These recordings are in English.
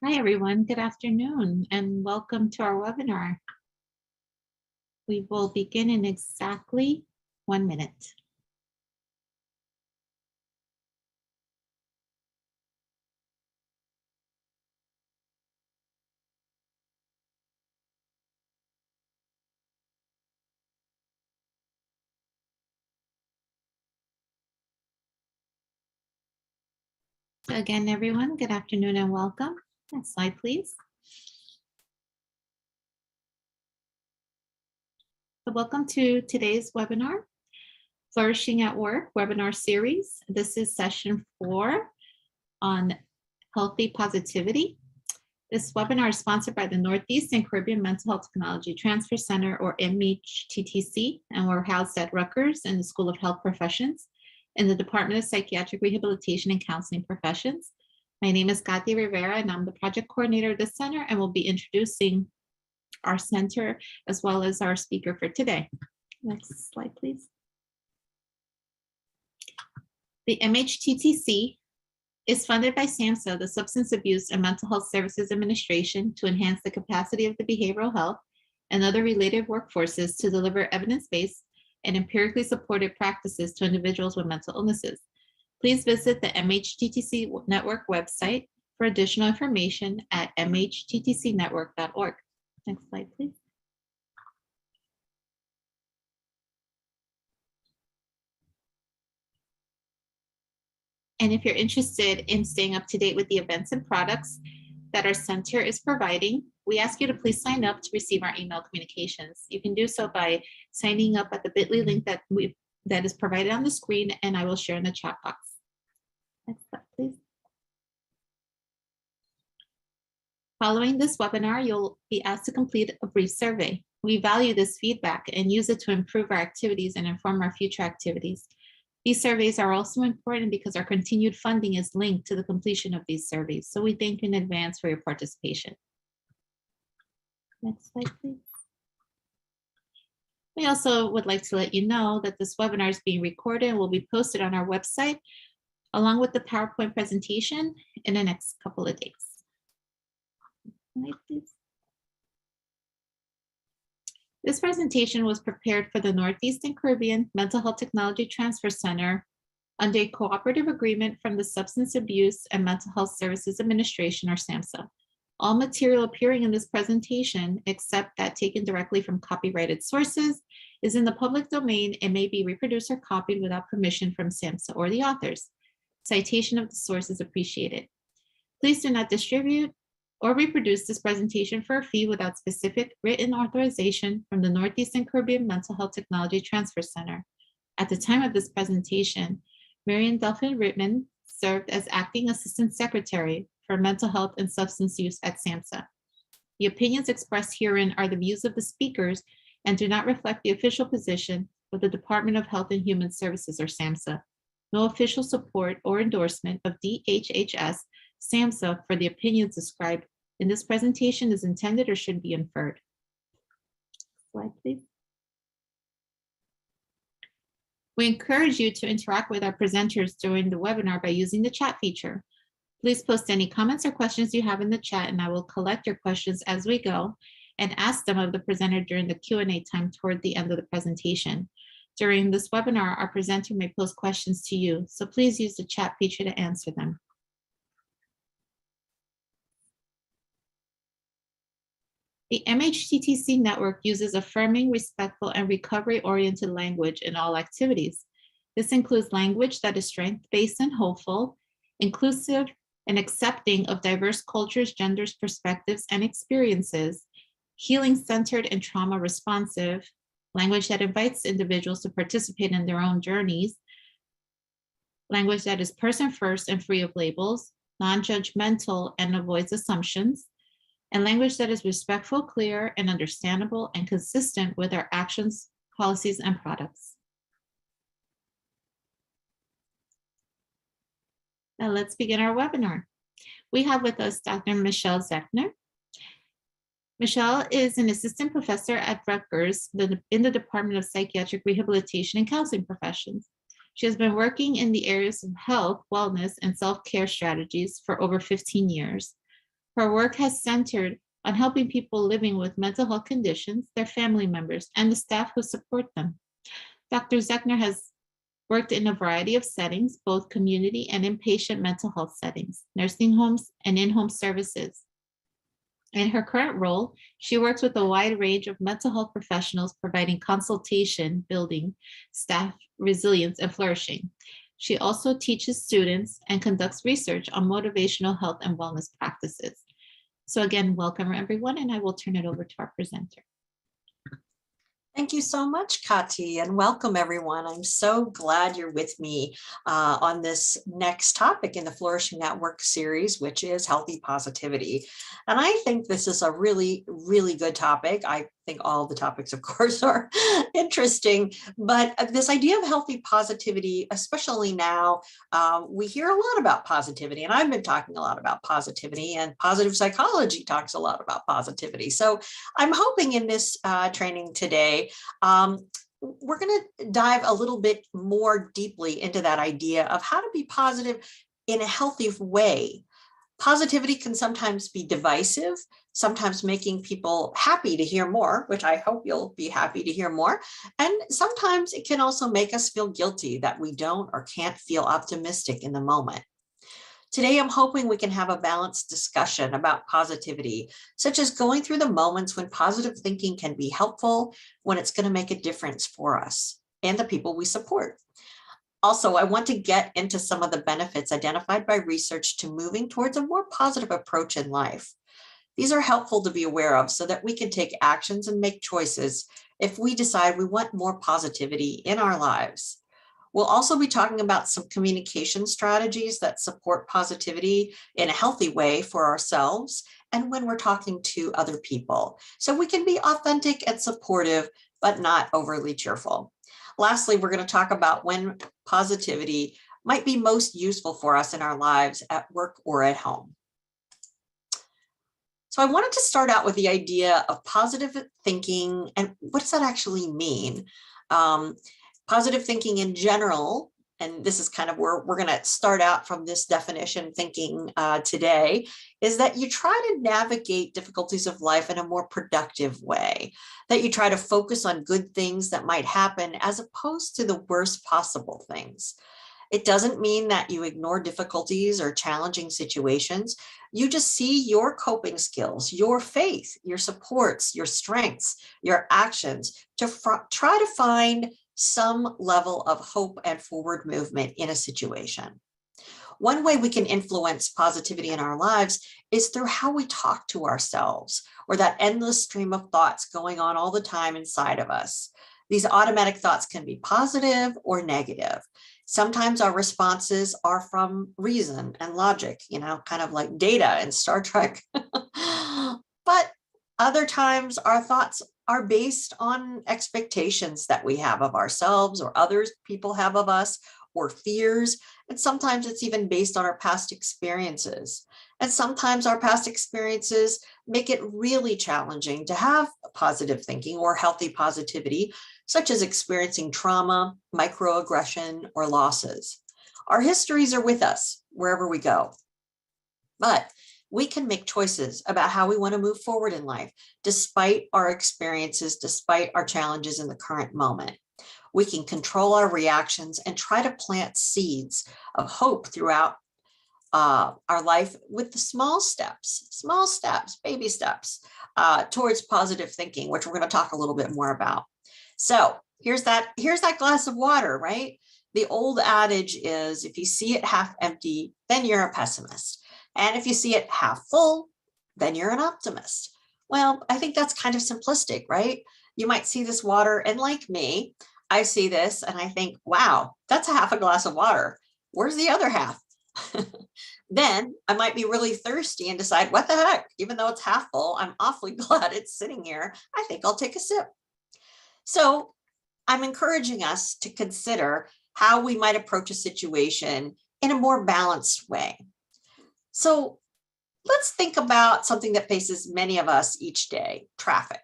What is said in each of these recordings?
Hi, everyone. Good afternoon, and welcome to our webinar. We will begin in exactly 1 minute. So again, everyone, good afternoon and welcome. Next slide, please. So welcome to today's webinar, Flourishing at Work webinar series. This is session 4 on healthy positivity. This webinar is sponsored by the Northeast and Caribbean Mental Health Technology Transfer Center, or MHTTC, and we're housed at Rutgers in the School of Health Professions in the Department of Psychiatric Rehabilitation and Counseling Professions. My name is Katia Rivera, and I'm the project coordinator of the center, and will be introducing our center as well as our speaker for today. Next slide, please. The MHTTC is funded by SAMHSA, the Substance Abuse and Mental Health Services Administration, to enhance the capacity of the behavioral health and other related workforces to deliver evidence-based and empirically supported practices to individuals with mental illnesses. Please visit the MHTTC Network website for additional information at mhttcnetwork.org. Next slide, please. And if you're interested in staying up to date with the events and products that our center is providing, we ask you to please sign up to receive our email communications. You can do so by signing up at the bit.ly link that is provided on the screen, and I will share in the chat box. Next slide, please. Following this webinar, you'll be asked to complete a brief survey. We value this feedback and use it to improve our activities and inform our future activities. These surveys are also important because our continued funding is linked to the completion of these surveys. So we thank you in advance for your participation. Next slide, please. We also would like to let you know that this webinar is being recorded and will be posted on our website, along with the PowerPoint presentation in the next couple of days. Next slide, please. This presentation was prepared for the Northeast and Caribbean Mental Health Technology Transfer Center under a cooperative agreement from the Substance Abuse and Mental Health Services Administration, or SAMHSA. All material appearing in this presentation, except that taken directly from copyrighted sources, is in the public domain and may be reproduced or copied without permission from SAMHSA or the authors. Citation of the source is appreciated. Please do not distribute or reproduce this presentation for a fee without specific written authorization from the Northeast and Caribbean Mental Health Technology Transfer Center. At the time of this presentation, Marian Delphin Rittman served as Acting Assistant Secretary for Mental Health and Substance Use at SAMHSA. The opinions expressed herein are the views of the speakers and do not reflect the official position of the Department of Health and Human Services, or SAMHSA. No official support or endorsement of DHHS SAMHSA for the opinions described in this presentation is intended or should be inferred. Slide, please. We encourage you to interact with our presenters during the webinar by using the chat feature. Please post any comments or questions you have in the chat, and I will collect your questions as we go and ask them of the presenter during the Q&A time toward the end of the presentation. During this webinar, our presenter may pose questions to you, so please use the chat feature to answer them. The MHTTC network uses affirming, respectful, and recovery-oriented language in all activities. This includes language that is strength-based and hopeful, inclusive and accepting of diverse cultures, genders, perspectives, and experiences, healing-centered and trauma-responsive, language that invites individuals to participate in their own journeys, language that is person-first and free of labels, non-judgmental and avoids assumptions, and language that is respectful, clear, and understandable and consistent with our actions, policies, and products. Now let's begin our webinar. We have with us Dr. Michelle Zechner. Michelle is an assistant professor at Rutgers in the Department of Psychiatric Rehabilitation and Counseling Professions. She has been working in the areas of health, wellness, and self-care strategies for over 15 years. Her work has centered on helping people living with mental health conditions, their family members, and the staff who support them. Dr. Zechner has worked in a variety of settings, both community and inpatient mental health settings, nursing homes, and in-home services. In her current role, she works with a wide range of mental health professionals, providing consultation, building staff resilience, and flourishing. She also teaches students and conducts research on motivational health and wellness practices. So again, welcome everyone, and I will turn it over to our presenter. Thank you so much, Kati, and welcome everyone. I'm so glad you're with me on this next topic in the Flourishing at Work series, which is healthy positivity. And I think this is a really, really good topic. I think all the topics, of course, are interesting, but this idea of healthy positivity, especially now, we hear a lot about positivity, and I've been talking a lot about positivity, and positive psychology talks a lot about positivity. So I'm hoping in this training today, we're going to dive a little bit more deeply into that idea of how to be positive in a healthy way. Positivity can sometimes be divisive, sometimes making people happy to hear more, which I hope you'll be happy to hear more. And sometimes it can also make us feel guilty that we don't or can't feel optimistic in the moment. Today, I'm hoping we can have a balanced discussion about positivity, such as going through the moments when positive thinking can be helpful, when it's going to make a difference for us and the people we support. Also, I want to get into some of the benefits identified by research to moving towards a more positive approach in life. These are helpful to be aware of so that we can take actions and make choices if we decide we want more positivity in our lives. We'll also be talking about some communication strategies that support positivity in a healthy way for ourselves and when we're talking to other people, so we can be authentic and supportive, but not overly cheerful. Lastly, we're going to talk about when positivity might be most useful for us in our lives at work or at home. So I wanted to start out with the idea of positive thinking and what does that actually mean? Positive thinking in general, and this is kind of where we're going to start out from this definition thinking today, is that you try to navigate difficulties of life in a more productive way, that you try to focus on good things that might happen as opposed to the worst possible things. It doesn't mean that you ignore difficulties or challenging situations. You just see your coping skills, your faith, your supports, your strengths, your actions to try to find some level of hope and forward movement in a situation. One way we can influence positivity in our lives is through how we talk to ourselves, or that endless stream of thoughts going on all the time inside of us. These automatic thoughts can be positive or negative. Sometimes our responses are from reason and logic, kind of like Data in Star Trek. But other times our thoughts are based on expectations that we have of ourselves or others people have of us, or fears. And sometimes it's even based on our past experiences. And sometimes our past experiences make it really challenging to have positive thinking or healthy positivity, such as experiencing trauma, microaggression, or losses. Our histories are with us wherever we go. But we can make choices about how we want to move forward in life, despite our experiences, despite our challenges in the current moment. We can control our reactions and try to plant seeds of hope throughout our life with the small steps, baby steps towards positive thinking, which we're going to talk a little bit more about. So here's that glass of water, right? The old adage is, if you see it half empty, then you're a pessimist. And if you see it half full, then you're an optimist. Well, I think that's kind of simplistic, right? You might see this water, and like me, I see this and I think, wow, that's a half a glass of water. Where's the other half? Then I might be really thirsty and decide, what the heck, even though it's half full, I'm awfully glad it's sitting here. I think I'll take a sip. So I'm encouraging us to consider how we might approach a situation in a more balanced way. So let's think about something that faces many of us each day: traffic.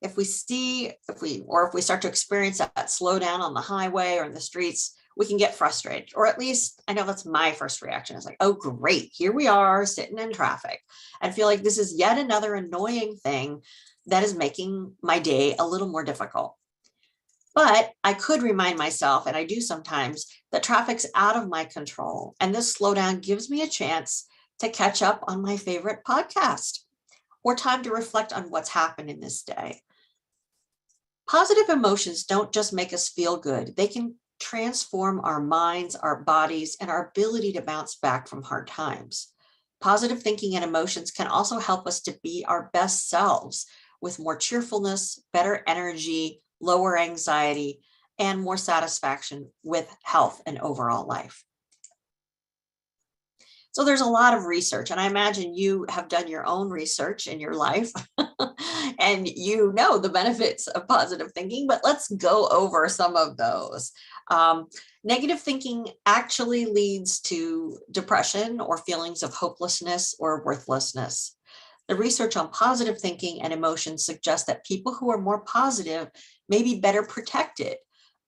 If we start to experience that slowdown on the highway or in the streets, we can get frustrated, or at least I know that's my first reaction. It's like, oh, great, here we are sitting in traffic, and feel like this is yet another annoying thing that is making my day a little more difficult. But I could remind myself, and I do sometimes, that traffic's out of my control. And this slowdown gives me a chance to catch up on my favorite podcast or time to reflect on what's happened in this day. Positive emotions don't just make us feel good, they can transform our minds, our bodies, and our ability to bounce back from hard times. Positive thinking and emotions can also help us to be our best selves with more cheerfulness, better energy, lower anxiety, and more satisfaction with health and overall life. So there's a lot of research, and I imagine you have done your own research in your life and you know the benefits of positive thinking, but let's go over some of those. Negative thinking actually leads to depression or feelings of hopelessness or worthlessness. The research on positive thinking and emotions suggests that people who are more positive may be better protected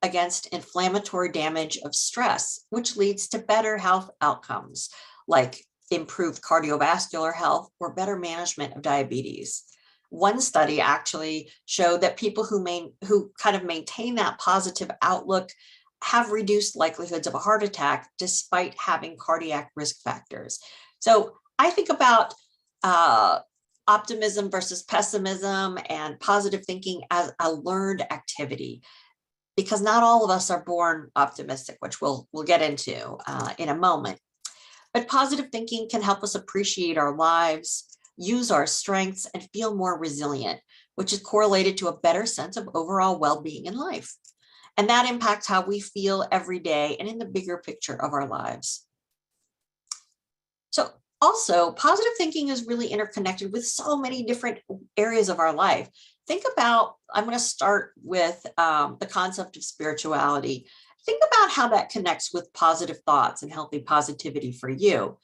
against inflammatory damage of stress, which leads to better health outcomes like improved cardiovascular health or better management of diabetes. One study actually showed that people who kind of maintain that positive outlook have reduced likelihoods of a heart attack despite having cardiac risk factors. So I think about optimism versus pessimism and positive thinking as a learned activity, because not all of us are born optimistic, which we'll get into in a moment. But positive thinking can help us appreciate our lives, use our strengths, and feel more resilient, which is correlated to a better sense of overall well-being in life. And that impacts how we feel every day and in the bigger picture of our lives. So also, positive thinking is really interconnected with so many different areas of our life. Think about, I'm going to start with the concept of spirituality. Think about how that connects with positive thoughts and healthy positivity for you.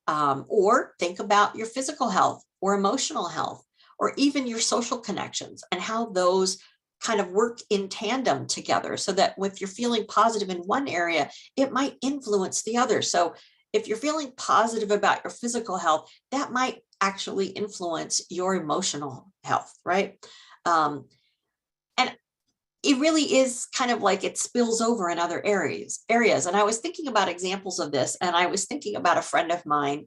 Or think about your physical health or emotional health, or even your social connections and how those kind of work in tandem together, so that if you're feeling positive in one area, it might influence the other. So if you're feeling positive about your physical health, that might actually influence your emotional health, right? And it really is kind of like it spills over in other areas. And I was thinking about examples of this, and I was thinking about a friend of mine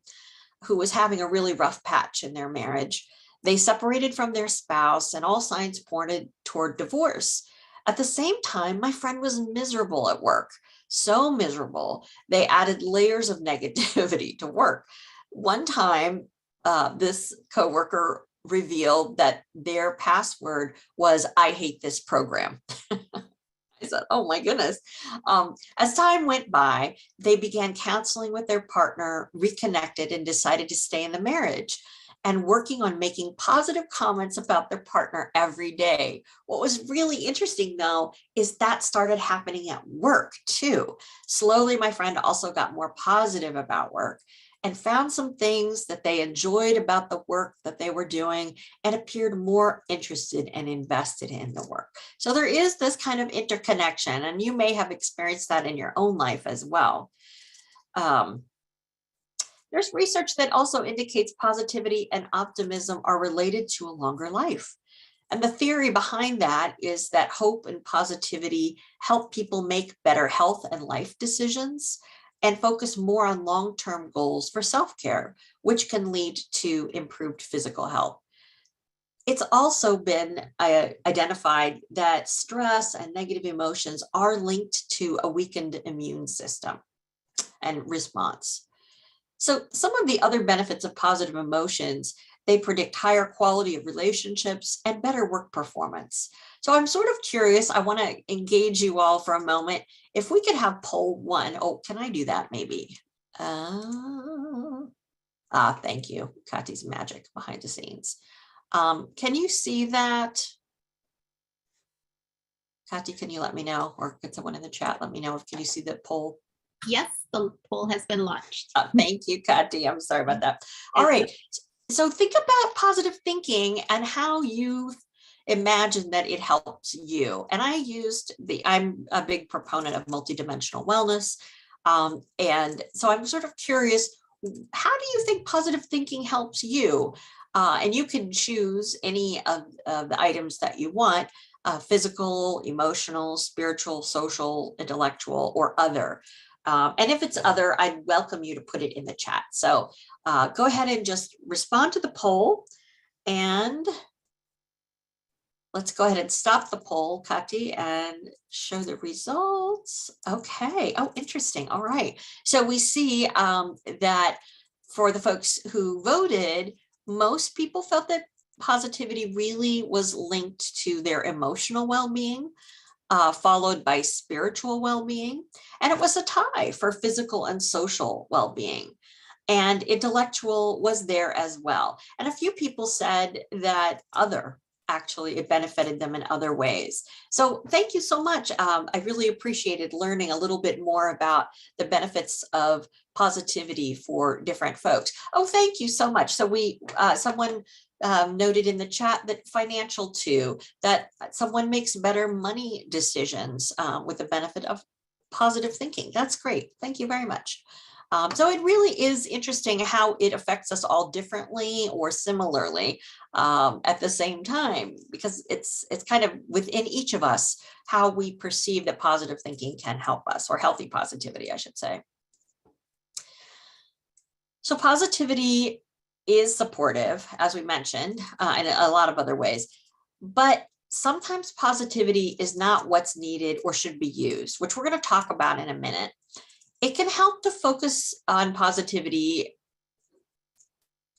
who was having a really rough patch in their marriage. They separated from their spouse, and all signs pointed toward divorce. At the same time, my friend was miserable at work, so miserable, they added layers of negativity to work. One time, this coworker revealed that their password was, "I hate this program." I said, oh my goodness. As time went by, they began counseling with their partner, reconnected, and decided to stay in the marriage and working on making positive comments about their partner every day. What was really interesting, though, is that started happening at work too. Slowly, my friend also got more positive about work and found some things that they enjoyed about the work that they were doing and appeared more interested and invested in the work. So there is this kind of interconnection, and you may have experienced that in your own life as well. There's research that also indicates positivity and optimism are related to a longer life. And the theory behind that is that hope and positivity help people make better health and life decisions and focus more on long-term goals for self-care, which can lead to improved physical health. It's also been identified that stress and negative emotions are linked to a weakened immune system and response. So some of the other benefits of positive emotions, they predict higher quality of relationships and better work performance. So I'm sort of curious, I want to engage you all for a moment. If we could have poll one, oh, can I do that maybe? Thank you. Kati's magic behind the scenes. Can you see that? Kati, can you let me know, or can someone in the chat let me know if can you see the poll? Yes, the poll has been launched. Thank you, Kati. I'm sorry about that. All right. So think about positive thinking and how you imagine that it helps you. And I'm a big proponent of multidimensional wellness. And so I'm sort of curious, how do you think positive thinking helps you? And you can choose any of the items that you want, physical, emotional, spiritual, social, intellectual, or other. And if it's other, I'd welcome you to put it in the chat. So go ahead and just respond to the poll. And let's go ahead and stop the poll, Kati, and show the results. Okay. Oh, interesting. All right. So we see that for the folks who voted, most people felt that positivity really was linked to their emotional well-being, followed by spiritual well-being. And it was a tie for physical and social well-being. And intellectual was there as well. And a few people said that actually it benefited them in other ways. So thank you so much. I really appreciated learning a little bit more about the benefits of positivity for different folks. Oh, thank you so much. So someone noted in the chat that financial too, that someone makes better money decisions with the benefit of positive thinking. That's great. Thank you very much. So it really is interesting how it affects us all differently or similarly at the same time, because it's kind of within each of us how we perceive that positive thinking can help us, or healthy positivity, I should say. So positivity is supportive, as we mentioned, in a lot of other ways, but sometimes positivity is not what's needed or should be used, which we're going to talk about in a minute. It can help to focus on positivity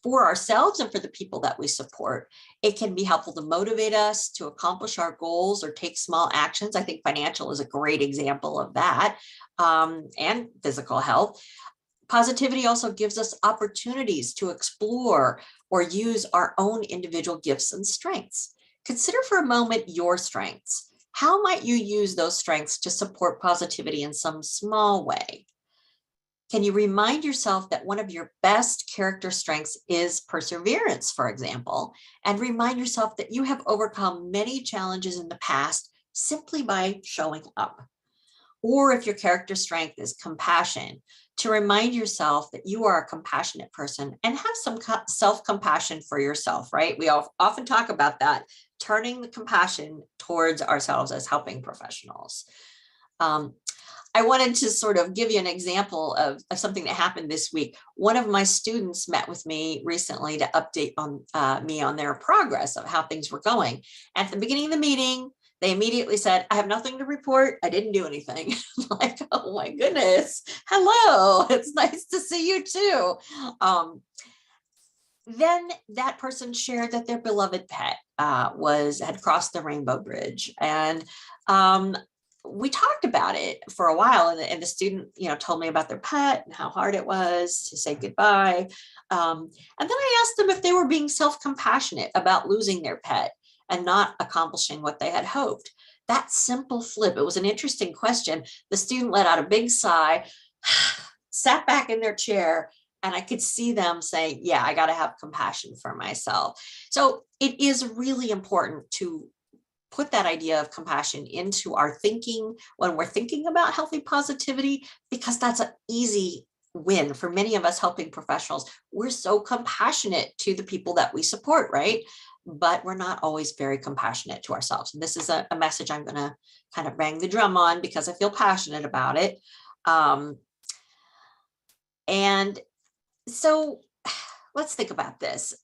for ourselves and for the people that we support. It can be helpful to motivate us to accomplish our goals or take small actions. I think financial is a great example of that, and physical health. Positivity also gives us opportunities to explore or use our own individual gifts and strengths. Consider for a moment your strengths. How might you use those strengths to support positivity in some small way? Can you remind yourself that one of your best character strengths is perseverance, for example, and remind yourself that you have overcome many challenges in the past simply by showing up? Or if your character strength is compassion, to remind yourself that you are a compassionate person and have some self-compassion for yourself, right? We often talk about that, turning the compassion towards ourselves as helping professionals. I wanted to sort of give you an example of something that happened this week. One of my students met with me recently to update on me on their progress of how things were going. And at the beginning of the meeting, they immediately said, I have nothing to report. I didn't do anything. Like, oh my goodness. Hello. It's nice to see you too. Then that person shared that their beloved pet had crossed the Rainbow Bridge. And we talked about it for a while, and the student, told me about their pet and how hard it was to say goodbye. And then I asked them if they were being self-compassionate about losing their pet and not accomplishing what they had hoped. That simple flip, it was an interesting question. The student let out a big sigh, sat back in their chair, and I could see them saying, yeah, I got to have compassion for myself. So it is really important to put that idea of compassion into our thinking when we're thinking about healthy positivity, because that's an easy win for many of us helping professionals. We're so compassionate to the people that we support, right? But we're not always very compassionate to ourselves. And this is a message I'm going to kind of bang the drum on because I feel passionate about it. And so let's think about this.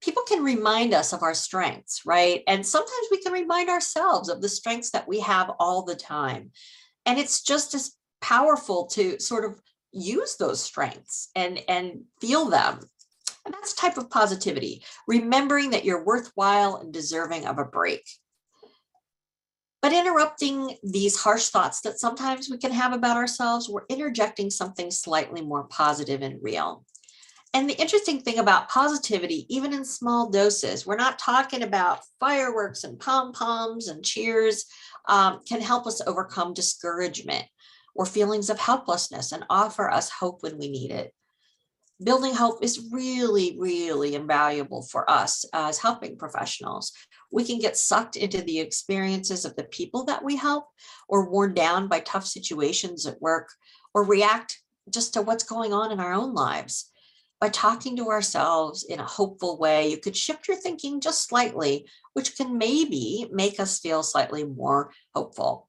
People can remind us of our strengths, right? And sometimes we can remind ourselves of the strengths that we have all the time. And it's just as powerful to sort of use those strengths and feel them. And that's a type of positivity, remembering that you're worthwhile and deserving of a break. But interrupting these harsh thoughts that sometimes we can have about ourselves, we're interjecting something slightly more positive and real. And the interesting thing about positivity, even in small doses, we're not talking about fireworks and pom-poms and cheers, can help us overcome discouragement or feelings of helplessness and offer us hope when we need it. Building hope is really, really invaluable for us as helping professionals. We can get sucked into the experiences of the people that we help, or worn down by tough situations at work, or react just to what's going on in our own lives. By talking to ourselves in a hopeful way, you could shift your thinking just slightly, which can maybe make us feel slightly more hopeful.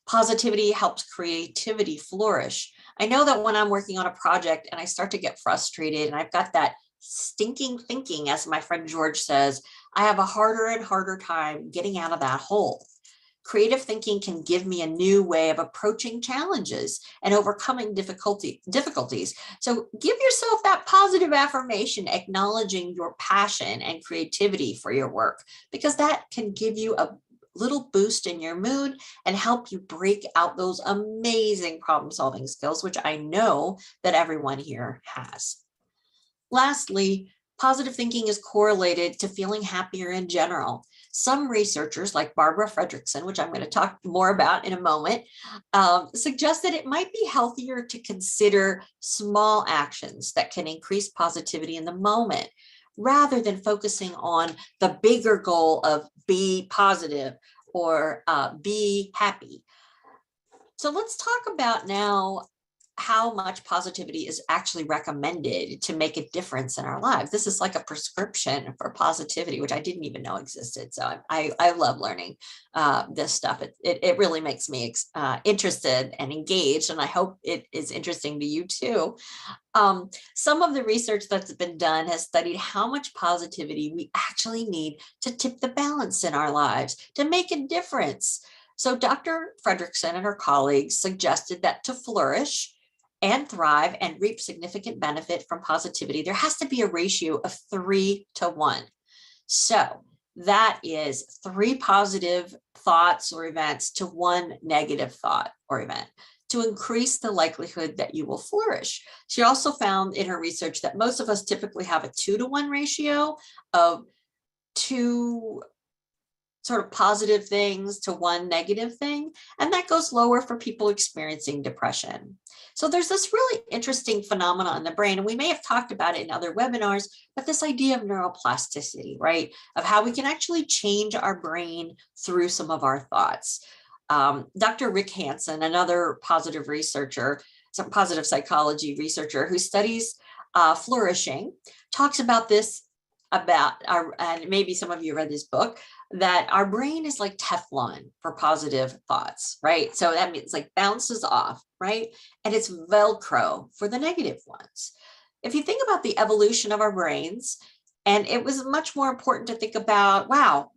Positivity helps creativity flourish. I know that when I'm working on a project and I start to get frustrated and I've got that stinking thinking, as my friend George says, I have a harder and harder time getting out of that hole. Creative thinking can give me a new way of approaching challenges and overcoming difficulties. So give yourself that positive affirmation, acknowledging your passion and creativity for your work, because that can give you a little boost in your mood and help you break out those amazing problem-solving skills, which I know that everyone here has. Lastly, positive thinking is correlated to feeling happier in general. Some researchers, like Barbara Fredrickson, which I'm going to talk more about in a moment, suggest that it might be healthier to consider small actions that can increase positivity in the moment, rather than focusing on the bigger goal of be positive or be happy. So let's talk about now how much positivity is actually recommended to make a difference in our lives. This is like a prescription for positivity, which I didn't even know existed. So I love learning this stuff. It really makes me interested and engaged, and I hope it is interesting to you too. Some of the research that's been done has studied how much positivity we actually need to tip the balance in our lives, to make a difference. So Dr. Fredrickson and her colleagues suggested that to flourish and thrive and reap significant benefit from positivity, there has to be a ratio of 3-to-1. So that is 3 positive thoughts or events to 1 negative thought or event, to increase the likelihood that you will flourish. She also found in her research that most of us typically have a 2-to-1 ratio of 2 sort of positive things to 1 negative thing, and that goes lower for people experiencing depression. So there's this really interesting phenomenon in the brain, and we may have talked about it in other webinars, but this idea of neuroplasticity, right? Of how we can actually change our brain through some of our thoughts. Dr. Rick Hansen, another positive researcher, some positive psychology researcher who studies flourishing, talks about this, and maybe some of you read this book, that our brain is like Teflon for positive thoughts, right? So that means like bounces off, right? And it's Velcro for the negative ones. If you think about the evolution of our brains, and it was much more important to think about, wow,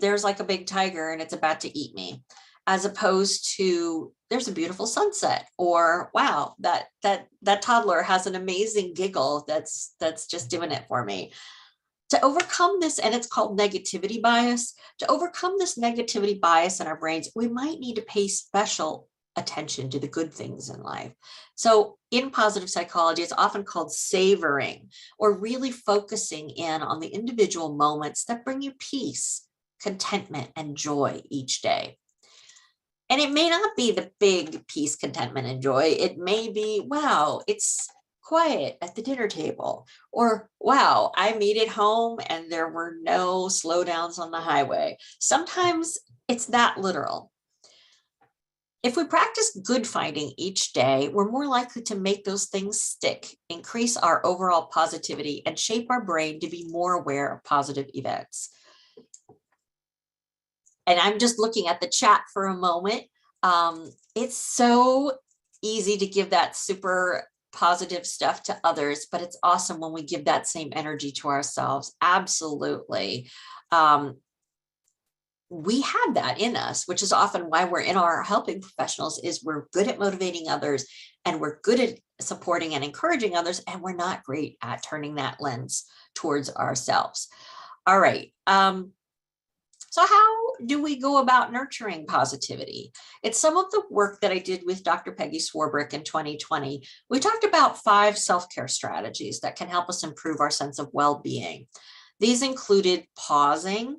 there's like a big tiger and it's about to eat me, as opposed to there's a beautiful sunset, or wow, that toddler has an amazing giggle that's just doing it for me. To overcome this, and it's called negativity bias, to overcome this negativity bias in our brains, we might need to pay special attention to the good things in life. So in positive psychology, it's often called savoring, or really focusing in on the individual moments that bring you peace, contentment, and joy each day. And it may not be the big peace, contentment, and joy. It may be, wow, it's quiet at the dinner table, or wow, I made it home and there were no slowdowns on the highway. Sometimes it's that literal. If we practice good finding each day, we're more likely to make those things stick, increase our overall positivity, and shape our brain to be more aware of positive events. And I'm just looking at the chat for a moment. It's so easy to give that super positive stuff to others, but it's awesome when we give that same energy to ourselves. Absolutely. We have that in us, which is often why we're in our helping professionals, is we're good at motivating others and we're good at supporting and encouraging others, and we're not great at turning that lens towards ourselves. All right. So how do we go about nurturing positivity? It's some of the work that I did with Dr. Peggy Swarbrick in 2020. We talked about 5 self-care strategies that can help us improve our sense of well-being. These included pausing,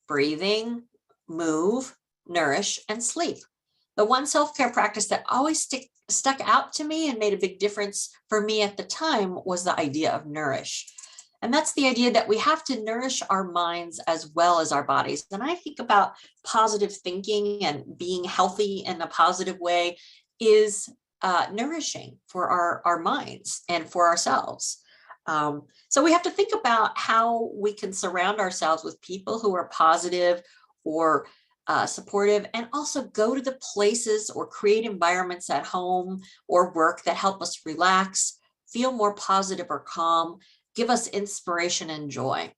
breathing, move, nourish, and sleep. The one self-care practice that always stuck out to me and made a big difference for me at the time was the idea of nourish. And that's the idea that we have to nourish our minds as well as our bodies. And I think about positive thinking and being healthy in a positive way is nourishing for our minds and for ourselves. So we have to think about how we can surround ourselves with people who are positive or supportive, and also go to the places or create environments at home or work that help us relax, feel more positive or calm, give us inspiration and joy.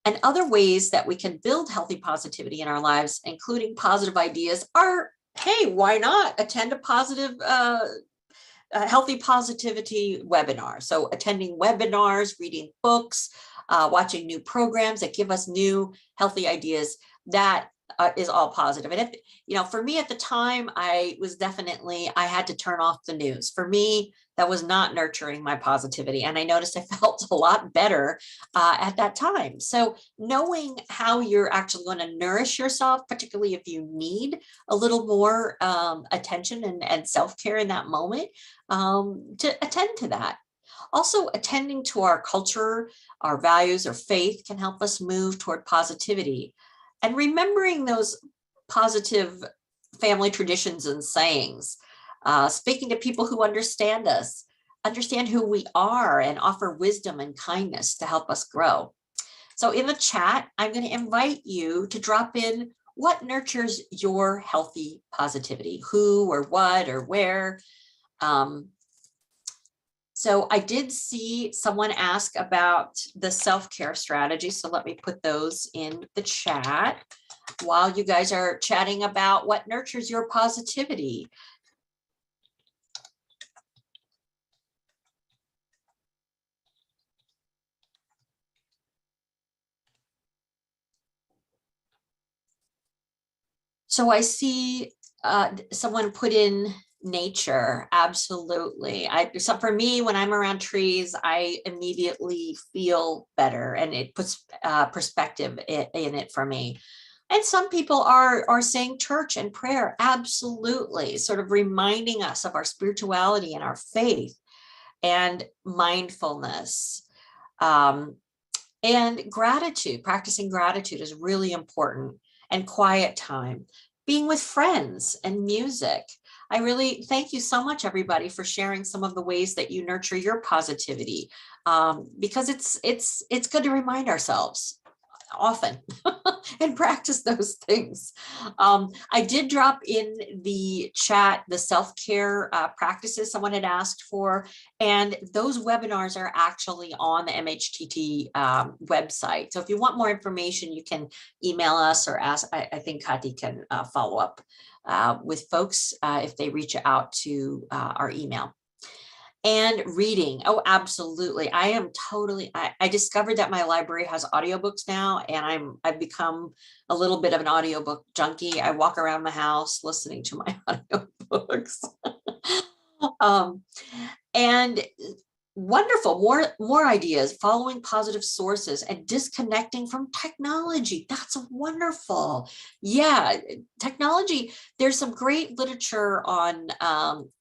And other ways that we can build healthy positivity in our lives, including positive ideas, are, hey, why not attend a positive healthy positivity webinar. So attending webinars, reading books, watching new programs that give us new healthy ideas, that is all positive. And if, you know, for me at the time, I had to turn off the news. For me, that was not nurturing my positivity. And I noticed I felt a lot better at that time. So knowing how you're actually going to nourish yourself, particularly if you need a little more attention and self-care in that moment, to attend to that. Also, attending to our culture, our values, or faith can help us move toward positivity. And remembering those positive family traditions and sayings, speaking to people who understand us, understand who we are, and offer wisdom and kindness to help us grow. So in the chat, I'm going to invite you to drop in what nurtures your healthy positivity, who or what or where. So I did see someone ask about the self-care strategy. So let me put those in the chat while you guys are chatting about what nurtures your positivity. So I see someone put in nature. Absolutely. So for me, when I'm around trees, I immediately feel better, and it puts perspective in it for me. And some people are saying church and prayer. Absolutely. Sort of reminding us of our spirituality and our faith and mindfulness. And gratitude, practicing gratitude is really important, and quiet time, being with friends and music. I really thank you so much, everybody, for sharing some of the ways that you nurture your positivity, because it's good to remind ourselves often and practice those things. I did drop in the chat the self-care practices someone had asked for, and those webinars are actually on the MHTT website. So if you want more information, you can email us or ask. I think Kati can follow up with folks if they reach out to our email. And reading. Oh, absolutely. I discovered that my library has audiobooks now, and I've become a little bit of an audiobook junkie. I walk around my house listening to my audiobooks. And wonderful, more ideas, following positive sources and disconnecting from technology. That's wonderful. Yeah, technology, there's some great literature on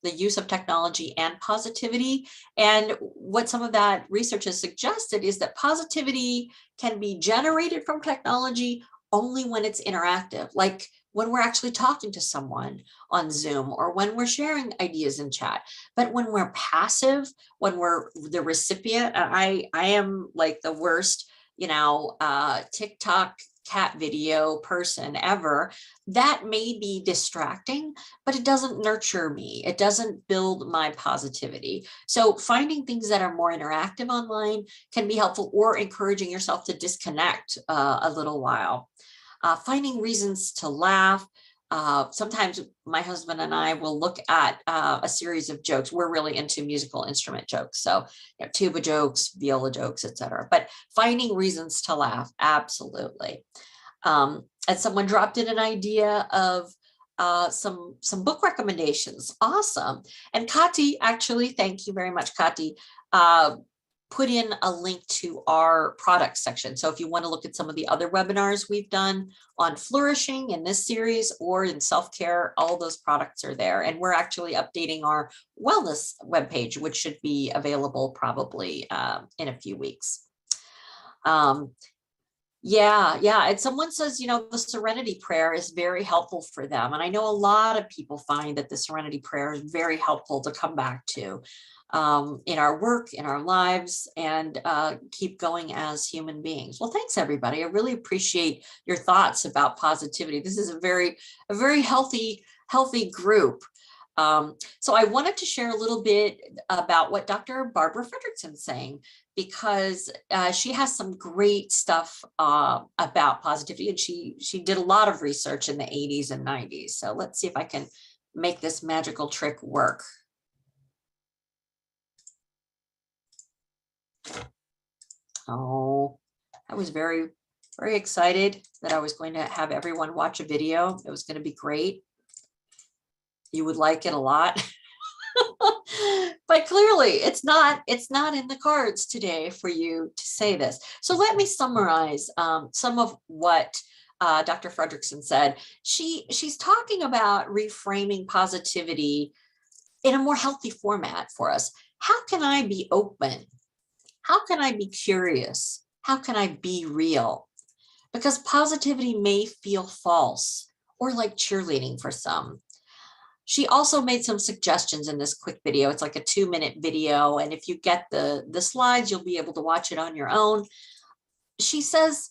the use of technology and positivity. And what some of that research has suggested is that positivity can be generated from technology only when it's interactive, like when we're actually talking to someone on Zoom or when we're sharing ideas in chat. But when we're passive, when we're the recipient, I am like the worst, TikTok cat video person ever. That may be distracting, but it doesn't nurture me. It doesn't build my positivity. So finding things that are more interactive online can be helpful, or encouraging yourself to disconnect a little while. Finding reasons to laugh. Sometimes my husband and I will look at a series of jokes. We're really into musical instrument jokes. So tuba jokes, viola jokes, etc. But finding reasons to laugh, absolutely. And someone dropped in an idea of some book recommendations. Awesome. And Kati, actually, thank you very much, Kati. put in a link to our product section. So if you want to look at some of the other webinars we've done on flourishing in this series or in self-care, all those products are there. And we're actually updating our wellness webpage, which should be available probably in a few weeks. Yeah. And someone says, the serenity prayer is very helpful for them. And I know a lot of people find that the serenity prayer is very helpful to come back to in our work, in our lives, and keep going as human beings. Well, thanks, everybody. I really appreciate your thoughts about positivity. This is a very healthy group. So I wanted to share a little bit about what Dr. Barbara Fredrickson's saying, because she has some great stuff about positivity, and she did a lot of research in the 80s and 90s. So let's see if I can make this magical trick work. Oh, I was very excited that I was going to have everyone watch a video. It was going to be great. You would like it a lot. But clearly it's not in the cards today for you to say this. So let me summarize some of what Dr. Fredrickson said. She's talking about reframing positivity in a more healthy format for us. How can I be open? How can I be curious? How can I be real? Because positivity may feel false or like cheerleading for some. She also made some suggestions in this quick video. It's like a 2-minute video. And if you get the slides, you'll be able to watch it on your own. She says,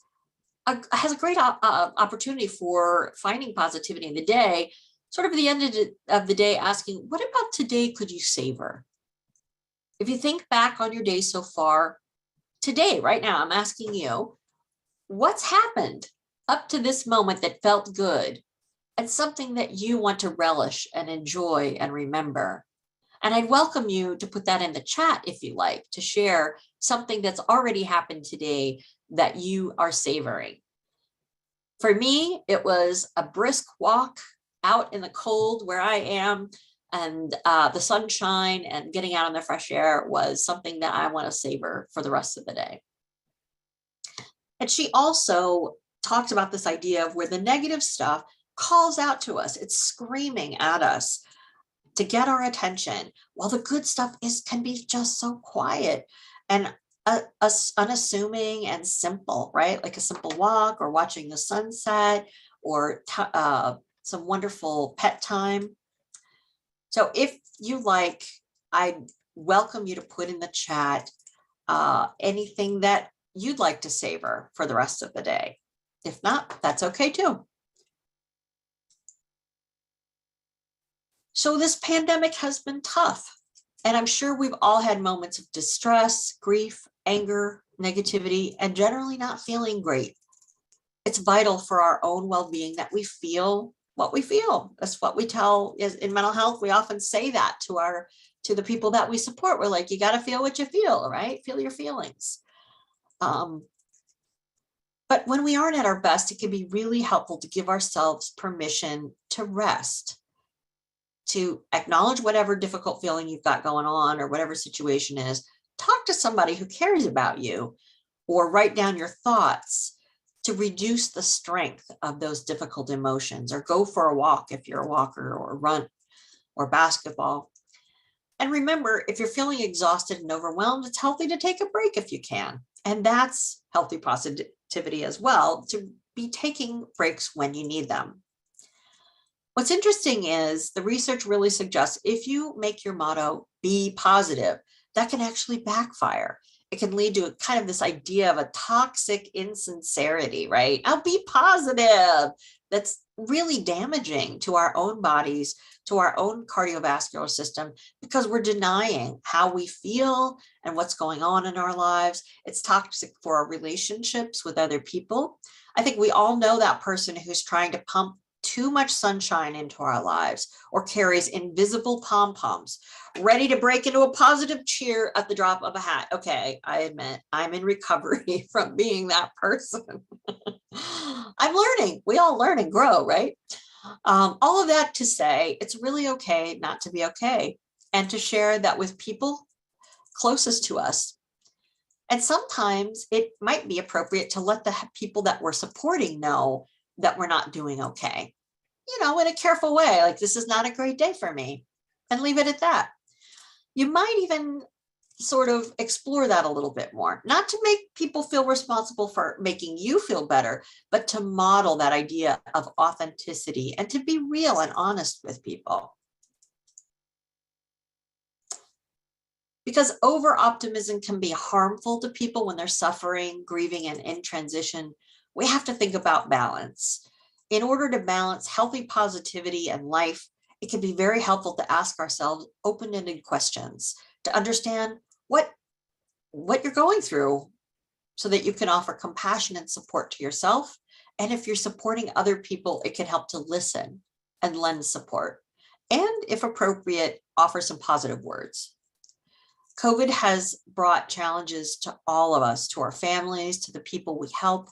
has a great opportunity for finding positivity in the day, sort of at the end of the day, asking, what about today could you savor? If you think back on your day so far, today, right now, I'm asking you, what's happened up to this moment that felt good? And something that you want to relish and enjoy and remember. And I'd welcome you to put that in the chat if you like, to share something that's already happened today that you are savoring. For me, it was a brisk walk out in the cold where I am, and the sunshine and getting out in the fresh air was something that I want to savor for the rest of the day. And she also talks about this idea of where the negative stuff calls out to us. It's screaming at us to get our attention, while the good stuff can be just so quiet and unassuming and simple, right? Like a simple walk or watching the sunset or some wonderful pet time. So if you like, I welcome you to put in the chat anything that you'd like to savor for the rest of the day. If not, that's okay too. So this pandemic has been tough, and I'm sure we've all had moments of distress, grief, anger, negativity, and generally not feeling great. It's vital for our own well-being that we feel what we feel. That's what we tell in mental health. We often say that to the people that we support. We're like, you got to feel what you feel, right? Feel your feelings. But when we aren't at our best, it can be really helpful to give ourselves permission to rest, to acknowledge whatever difficult feeling you've got going on or whatever situation is. Talk to somebody who cares about you, or write down your thoughts to reduce the strength of those difficult emotions, or go for a walk if you're a walker, or run or basketball. And remember, if you're feeling exhausted and overwhelmed, it's healthy to take a break if you can. And that's healthy positivity as well, to be taking breaks when you need them. What's interesting is the research really suggests if you make your motto be positive, that can actually backfire. It can lead to kind of this idea of a toxic insincerity, right? I'll be positive. That's really damaging to our own bodies, to our own cardiovascular system, because we're denying how we feel and what's going on in our lives. It's toxic for our relationships with other people. I think we all know that person who's trying to pump too much sunshine into our lives, or carries invisible pom-poms, ready to break into a positive cheer at the drop of a hat. Okay, I admit I'm in recovery from being that person. I'm learning. We all learn and grow, right? All of that to say, it's really okay not to be okay, and to share that with people closest to us. And sometimes it might be appropriate to let the people that we're supporting know that we're not doing okay, in a careful way, like this is not a great day for me, and leave it at that. You might even sort of explore that a little bit more, not to make people feel responsible for making you feel better, but to model that idea of authenticity and to be real and honest with people. Because over optimism can be harmful to people when they're suffering, grieving, and in transition. We have to think about balance. In order to balance healthy positivity and life, it can be very helpful to ask ourselves open-ended questions to understand what you're going through so that you can offer compassion and support to yourself. And if you're supporting other people, it can help to listen and lend support. And if appropriate, offer some positive words. COVID has brought challenges to all of us, to our families, to the people we help.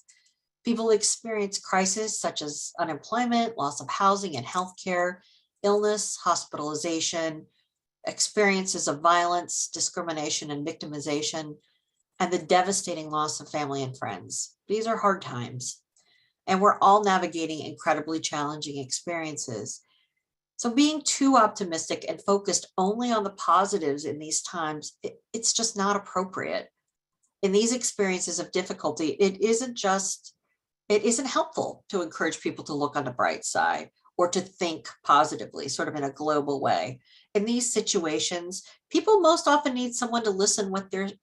People experience crises such as unemployment, loss of housing and healthcare, illness, hospitalization, experiences of violence, discrimination, and victimization, and the devastating loss of family and friends. These are hard times, and we're all navigating incredibly challenging experiences. So being too optimistic and focused only on the positives in these times, it's just not appropriate. In these experiences of difficulty, it isn't helpful to encourage people to look on the bright side or to think positively, sort of in a global way. In these situations, people most often need someone to listen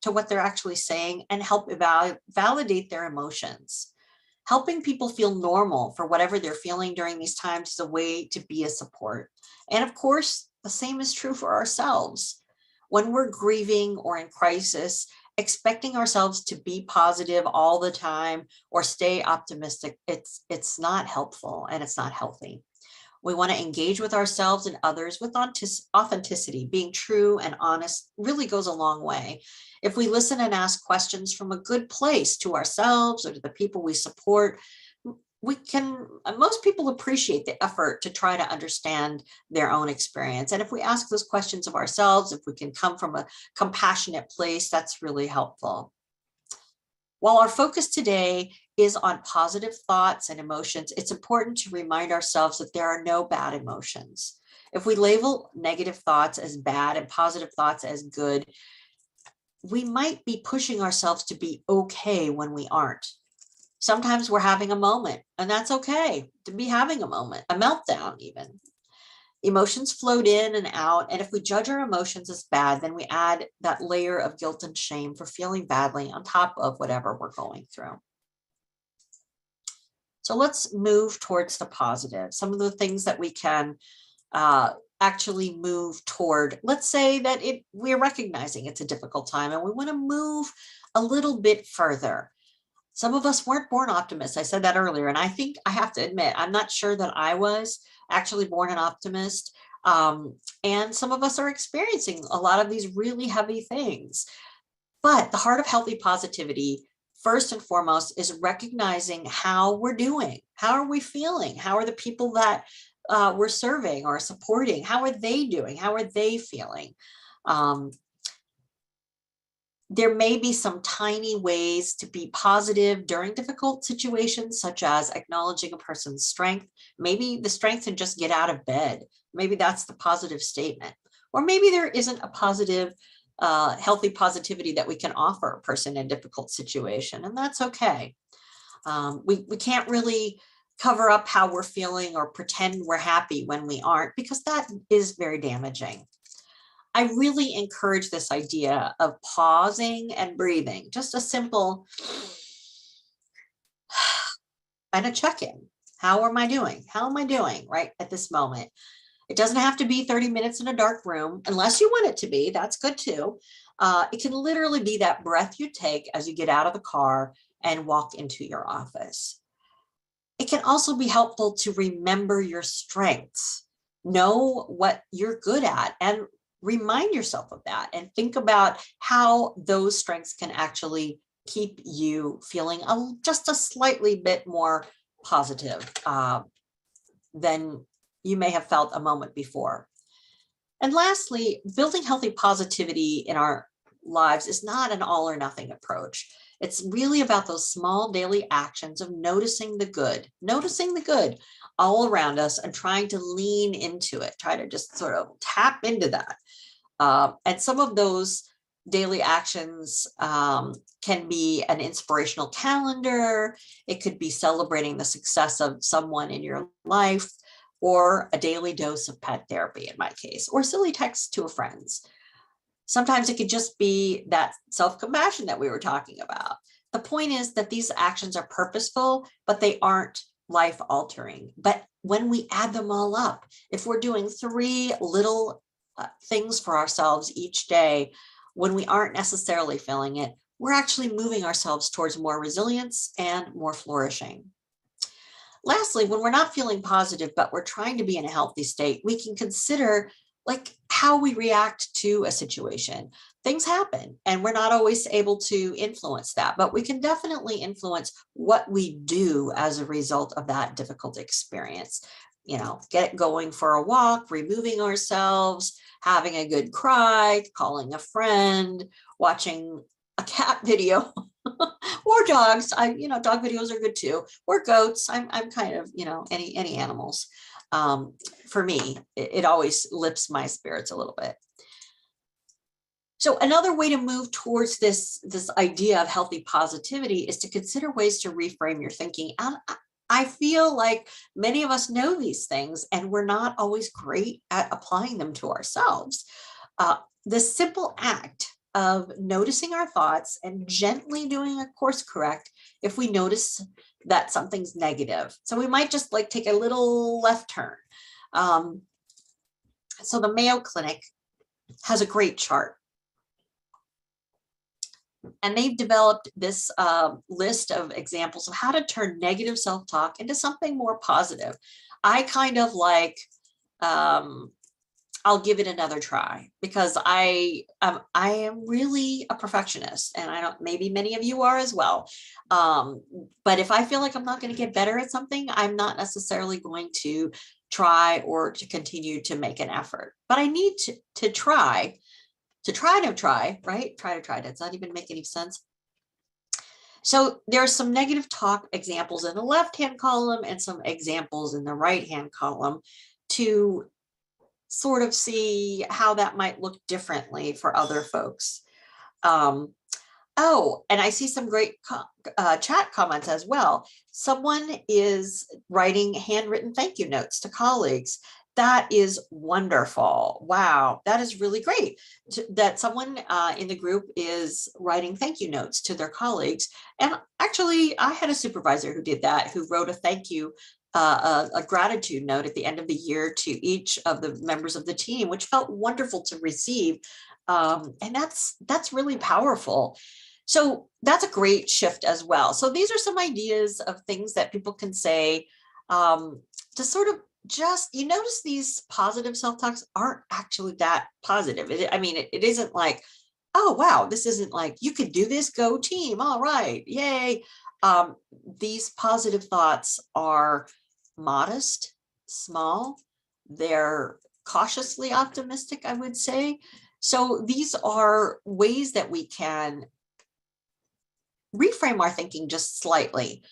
to what they're actually saying and help validate their emotions. Helping people feel normal for whatever they're feeling during these times is a way to be a support. And of course, the same is true for ourselves. When we're grieving or in crisis, expecting ourselves to be positive all the time or stay optimistic, it's not helpful and it's not healthy. We want to engage with ourselves and others with authenticity. Being true and honest really goes a long way. If we listen and ask questions from a good place to ourselves or to the people we support, most people appreciate the effort to try to understand their own experience. And if we ask those questions of ourselves, if we can come from a compassionate place, that's really helpful. While our focus today is on positive thoughts and emotions, it's important to remind ourselves that there are no bad emotions. If we label negative thoughts as bad and positive thoughts as good, we might be pushing ourselves to be okay when we aren't. Sometimes we're having a moment, and that's okay to be having a moment, a meltdown even. Emotions float in and out, and if we judge our emotions as bad, then we add that layer of guilt and shame for feeling badly on top of whatever we're going through. So let's move towards the positive. Some of the things that we can actually move toward. Let's say that we're recognizing it's a difficult time and we want to move a little bit further. Some of us weren't born optimists. I said that earlier, and I think I have to admit, I'm not sure that I was actually born an optimist. And some of us are experiencing a lot of these really heavy things. But the heart of healthy positivity, first and foremost, is recognizing how we're doing. How are we feeling? How are the people that we're serving or supporting? How are they doing? How are they feeling? There may be some tiny ways to be positive during difficult situations, such as acknowledging a person's strength. Maybe the strength to just get out of bed. Maybe that's the positive statement. Or maybe there isn't a positive, healthy positivity that we can offer a person in a difficult situation, and that's okay. We can't really cover up how we're feeling or pretend we're happy when we aren't, because that is very damaging. I really encourage this idea of pausing and breathing, just a simple and a check-in. How am I doing? How am I doing right at this moment? It doesn't have to be 30 minutes in a dark room, unless you want it to be. That's good too. It can literally be that breath you take as you get out of the car and walk into your office. It can also be helpful to remember your strengths, know what you're good at, and remind yourself of that, and think about how those strengths can actually keep you feeling just a slightly bit more positive than you may have felt a moment before. And lastly, building healthy positivity in our lives is not an all or nothing approach. It's really about those small daily actions of noticing the good all around us and trying to lean into it, try to just sort of tap into that. And some of those daily actions can be an inspirational calendar. It could be celebrating the success of someone in your life, or a daily dose of pet therapy in my case, or silly texts to a friend's. Sometimes it could just be that self-compassion that we were talking about. The point is that these actions are purposeful, but they aren't life altering. But when we add them all up, if we're doing 3 little things for ourselves each day, when we aren't necessarily feeling it, we're actually moving ourselves towards more resilience and more flourishing. Lastly, when we're not feeling positive, but we're trying to be in a healthy state, we can consider like how we react to a situation. Things happen and we're not always able to influence that, but we can definitely influence what we do as a result of that difficult experience. You know, get going for a walk, removing ourselves, having a good cry, calling a friend, watching a cat video or dogs. Dog videos are good too, or goats. I'm kind of, any animals. For me, it always lifts my spirits a little bit. So another way to move towards this idea of healthy positivity is to consider ways to reframe your thinking. And I feel like many of us know these things and we're not always great at applying them to ourselves. The simple act of noticing our thoughts and gently doing a course correct if we notice that something's negative. So we might just like take a little left turn. So the Mayo Clinic has a great chart. And they've developed this list of examples of how to turn negative self-talk into something more positive. I kind of like, I'll give it another try, because I am really a perfectionist, and maybe many of you are as well. But if I feel like I'm not going to get better at something, I'm not necessarily going to try or to continue to make an effort. But I need to try, right? Try. Does that even make any sense? So there are some negative talk examples in the left-hand column and some examples in the right-hand column to sort of see how that might look differently for other folks. Oh, and I see some great chat comments as well. Someone is writing handwritten thank you notes to colleagues. That is wonderful. Wow, that is really great that someone in the group is writing thank you notes to their colleagues. And actually, I had a supervisor who did that, who wrote a thank you, a gratitude note at the end of the year to each of the members of the team, which felt wonderful to receive. And that's really powerful. So that's a great shift as well. So these are some ideas of things that people can say to sort of just, you notice these positive self-talks aren't actually that positive. It isn't like, oh, wow, this isn't like, you could do this, go team, all right, yay. These positive thoughts are modest, small, they're cautiously optimistic, I would say. So these are ways that we can reframe our thinking just slightly,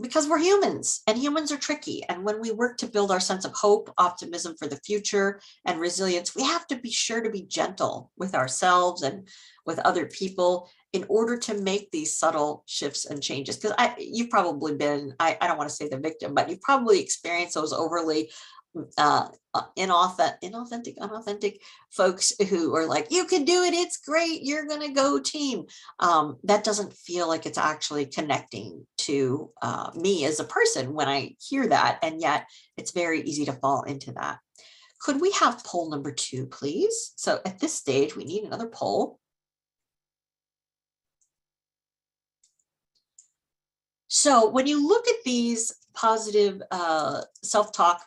because we're humans and humans are tricky. And when we work to build our sense of hope, optimism for the future, and resilience, we have to be sure to be gentle with ourselves and with other people in order to make these subtle shifts and changes. Because you've probably been, I don't want to say the victim, but you've probably experienced those overly unauthentic folks who are like, you can do it, it's great, you're gonna go team. That doesn't feel like it's actually connecting to me as a person when I hear that, and yet it's very easy to fall into that. Could we have poll number 2, please? So at this stage, we need another poll. So when you look at these positive self-talk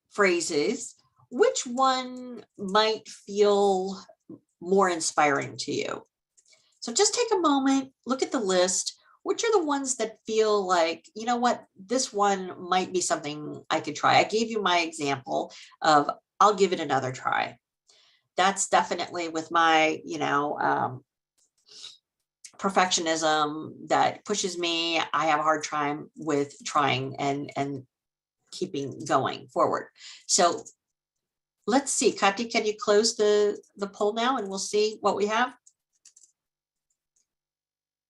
phrases, which one might feel more inspiring to you? So just take a moment, look at the list. Which are the ones that feel like, you know what, this one might be something I could try? I gave you my example of, I'll give it another try. That's definitely with my, perfectionism that pushes me. I have a hard time with trying and keeping going forward. So let's see, Kati, can you close the poll now and we'll see what we have?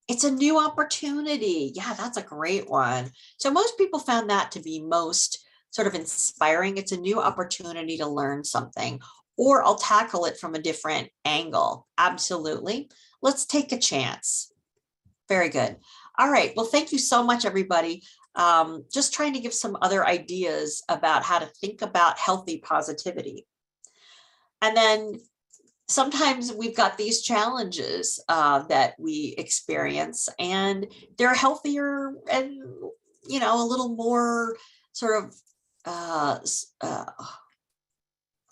It's a new opportunity. Yeah, that's a great one. So most people found that to be most sort of inspiring. It's a new opportunity to learn something, or I'll tackle it from a different angle. Absolutely. Let's take a chance. Very good. All right. Well, thank you so much, everybody. Just trying to give some other ideas about how to think about healthy positivity. And then sometimes we've got these challenges that we experience, and they're healthier and, you know, a little more sort of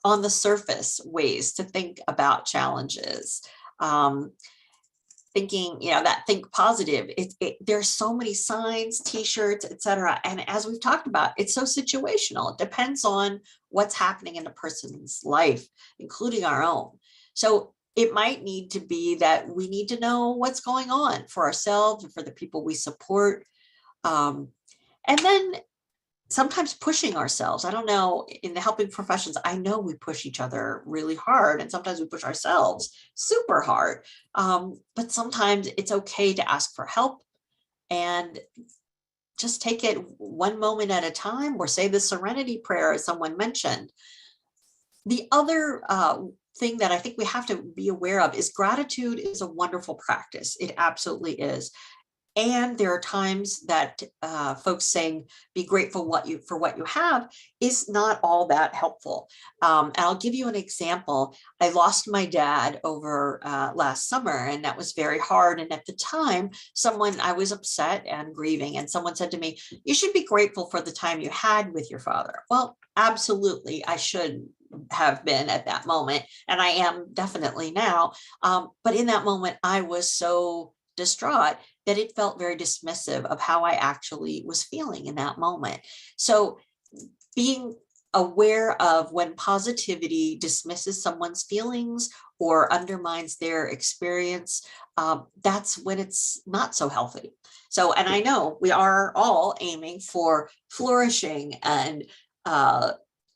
on the surface ways to think about challenges. Thinking, you know, that think positive. There's so many signs, t-shirts, etc. And as we've talked about, it's so situational. It depends on what's happening in a person's life, including our own. So it might need to be that we need to know what's going on for ourselves and for the people we support. And then sometimes pushing ourselves. I don't know, in the helping professions, I know we push each other really hard, and sometimes we push ourselves super hard. But sometimes it's okay to ask for help and just take it one moment at a time, or say the serenity prayer, as someone mentioned. The other thing that I think we have to be aware of is gratitude is a wonderful practice. It absolutely is. And there are times that folks saying be grateful for what you have is not all that helpful. And I'll give you an example. I lost my dad over last summer, and that was very hard. And at the time, I was upset and grieving, and someone said to me, "You should be grateful for the time you had with your father." Well, absolutely, I should have been at that moment, and I am definitely now. But in that moment, I was so distraught that it felt very dismissive of how I actually was feeling in that moment. So being aware of when positivity dismisses someone's feelings or undermines their experience, that's when it's not so healthy. So, and I know we are all aiming for flourishing and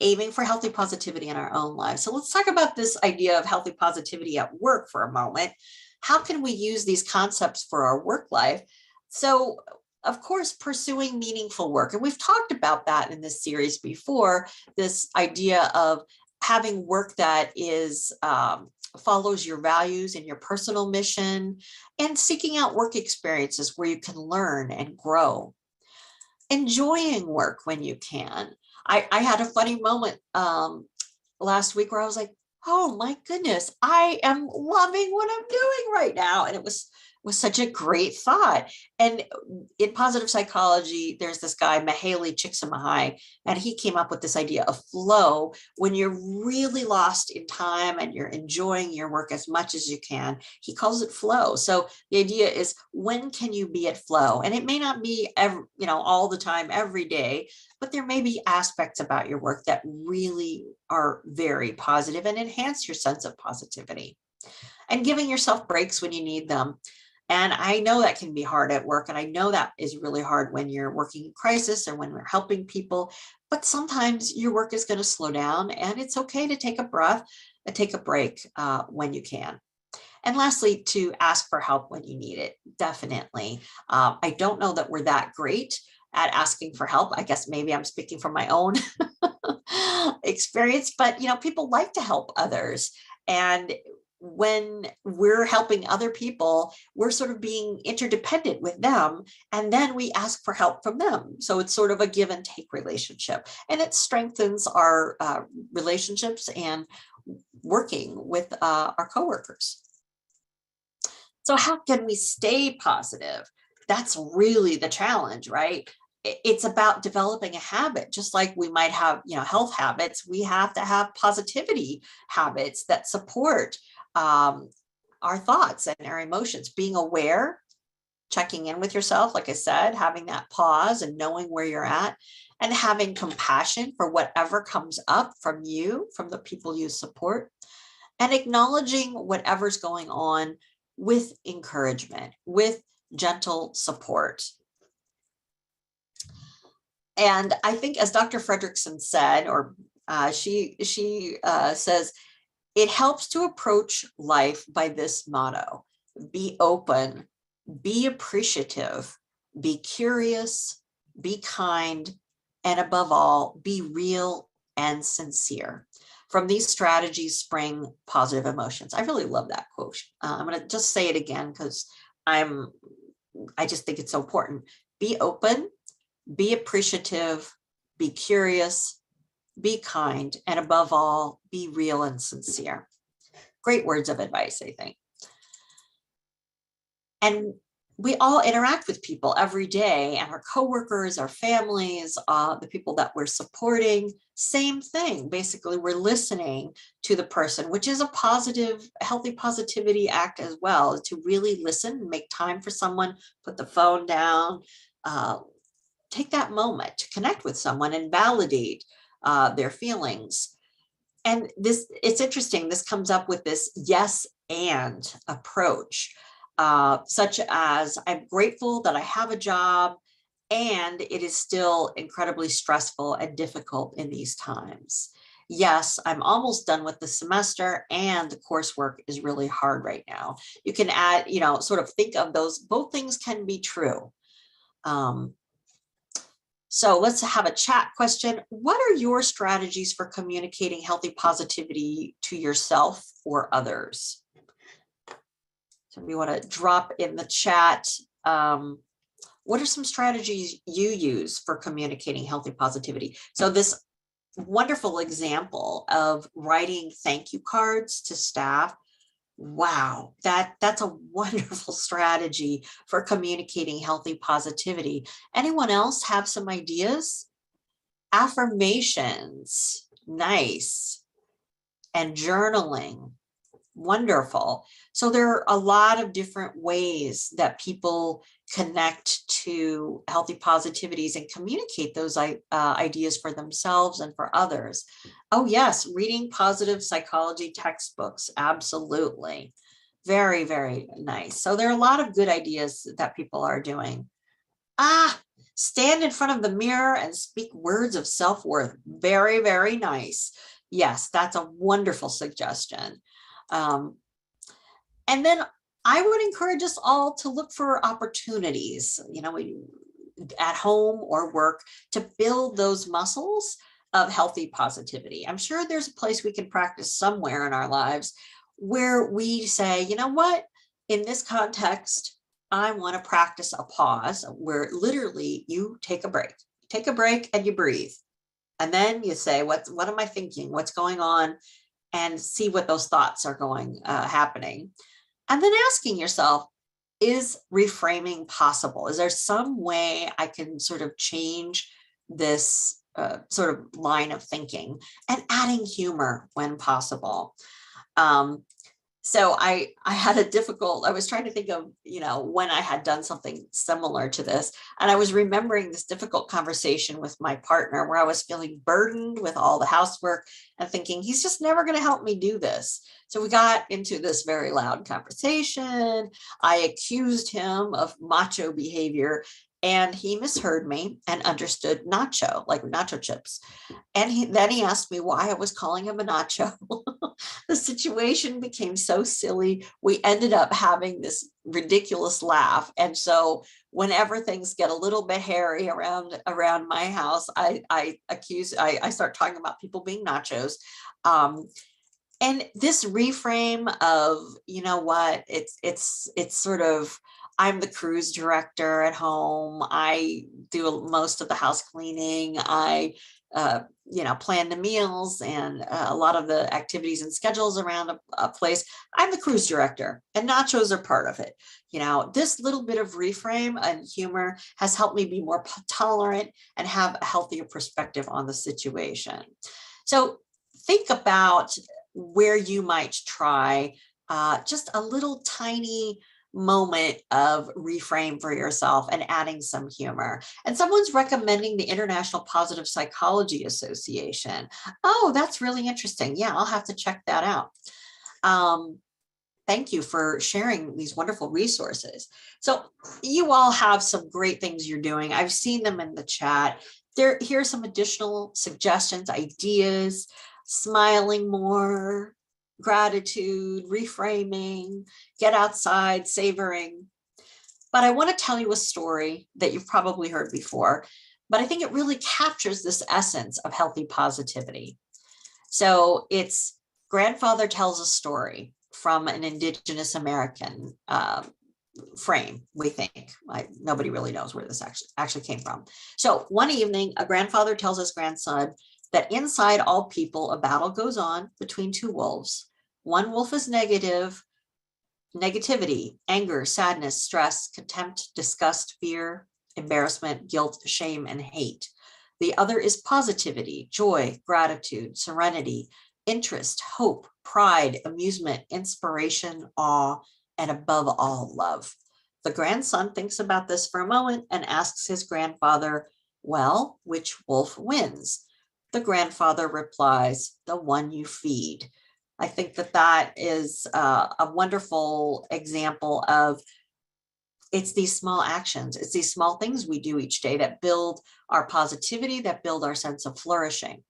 aiming for healthy positivity in our own lives. So let's talk about this idea of healthy positivity at work for a moment. How can we use these concepts for our work life? So, of course, pursuing meaningful work. And we've talked about that in this series before, this idea of having work that is follows your values and your personal mission, and seeking out work experiences where you can learn and grow. Enjoying work when you can. I had a funny moment last week where I was like, oh my goodness, I am loving what I'm doing right now. And it was such a great thought. And in positive psychology, there's this guy, Mihaly Csikszentmihalyi, and he came up with this idea of flow. When you're really lost in time and you're enjoying your work as much as you can, he calls it flow. So the idea is, when can you be at flow? And it may not be all the time, every day, but there may be aspects about your work that really are very positive and enhance your sense of positivity. And giving yourself breaks when you need them. And I know that can be hard at work. And I know that is really hard when you're working in crisis or when we're helping people. But sometimes your work is going to slow down, and it's okay to take a breath and take a break when you can. And lastly, to ask for help when you need it. Definitely. I don't know that we're that great at asking for help. I guess maybe I'm speaking from my own experience, but people like to help others. And when we're helping other people, we're sort of being interdependent with them, and then we ask for help from them. So it's sort of a give and take relationship, and it strengthens our relationships and working with our coworkers. So how can we stay positive? That's really the challenge, right? It's about developing a habit. Just like we might have, health habits, we have to have positivity habits that support our thoughts and our emotions. Being aware, checking in with yourself, like I said, having that pause and knowing where you're at, and having compassion for whatever comes up from you, from the people you support, and acknowledging whatever's going on with encouragement, with gentle support. And I think, as Dr. Fredrickson said, or she says, it helps to approach life by this motto: be open, be appreciative, be curious, be kind, and above all, be real and sincere. From these strategies spring positive emotions. I really love that quote. I'm going to just say it again because I just think it's so important. Be open, be appreciative, be curious, be kind, and above all, be real and sincere. Great words of advice, I think. And we all interact with people every day, and our coworkers, our families, the people that we're supporting, same thing. Basically, we're listening to the person, which is a positive, healthy positivity act as well, to really listen, make time for someone, put the phone down, take that moment to connect with someone and validate their feelings. And this, it's interesting, this comes up with this yes and approach, such as, I'm grateful that I have a job and it is still incredibly stressful and difficult in these times. Yes, I'm almost done with the semester and the coursework is really hard right now. You can add, sort of think of those, both things can be true. So let's have a chat question. What are your strategies for communicating healthy positivity to yourself or others? So we want to drop in the chat. What are some strategies you use for communicating healthy positivity? So this wonderful example of writing thank you cards to staff. Wow, that's a wonderful strategy for communicating healthy positivity. Anyone else have some ideas? Affirmations, nice. And journaling, wonderful. So there are a lot of different ways that people connect to healthy positivities and communicate those ideas for themselves and for others. Oh yes, reading positive psychology textbooks, absolutely. Very, very nice. So there are a lot of good ideas that people are doing. Stand in front of the mirror and speak words of self-worth. Very, very nice. Yes, that's a wonderful suggestion. And then I would encourage us all to look for opportunities, at home or work, to build those muscles of healthy positivity. I'm sure there's a place we can practice somewhere in our lives where we say, you know what, in this context, I want to practice a pause where literally you take a break and you breathe. And then you say, what am I thinking? What's going on? And see what those thoughts are happening. And then asking yourself, is reframing possible? Is there some way I can sort of change this sort of line of thinking, and adding humor when possible? So I was trying to think of, when I had done something similar to this, and I was remembering this difficult conversation with my partner where I was feeling burdened with all the housework and thinking, he's just never going to help me do this. So we got into this very loud conversation. I accused him of macho behavior, and he misheard me and understood nacho, like nacho chips. And then he asked me why I was calling him a nacho. The situation became so silly. We ended up having this ridiculous laugh. And so whenever things get a little bit hairy around my house, I start talking about people being nachos. And this reframe of, it's sort of, I'm the cruise director at home. I do most of the house cleaning. I, plan the meals and a lot of the activities and schedules around a place. I'm the cruise director, and nachos are part of it. This little bit of reframe and humor has helped me be more tolerant and have a healthier perspective on the situation. So think about where you might try just a little tiny moment of reframe for yourself and adding some humor. And someone's recommending the International Positive Psychology Association. Oh, that's really interesting. Yeah, I'll have to check that out. thank you for sharing these wonderful resources. So you all have some great things you're doing. I've seen them in the chat. Here's some additional suggestions, ideas: smiling more, gratitude, reframing, get outside, savoring. But I want to tell you a story that you've probably heard before, but I think it really captures this essence of healthy positivity. So it's grandfather tells a story from an Indigenous American frame, we think. Nobody really knows where this actually came from. So one evening, a grandfather tells his grandson that inside all people, a battle goes on between two wolves. One wolf is negativity, anger, sadness, stress, contempt, disgust, fear, embarrassment, guilt, shame, and hate. The other is positivity, joy, gratitude, serenity, interest, hope, pride, amusement, inspiration, awe, and above all, love. The grandson thinks about this for a moment and asks his grandfather, well, which wolf wins? The grandfather replies, the one you feed. I think that is a wonderful example of it's these small actions, it's these small things we do each day that build our positivity, that build our sense of flourishing.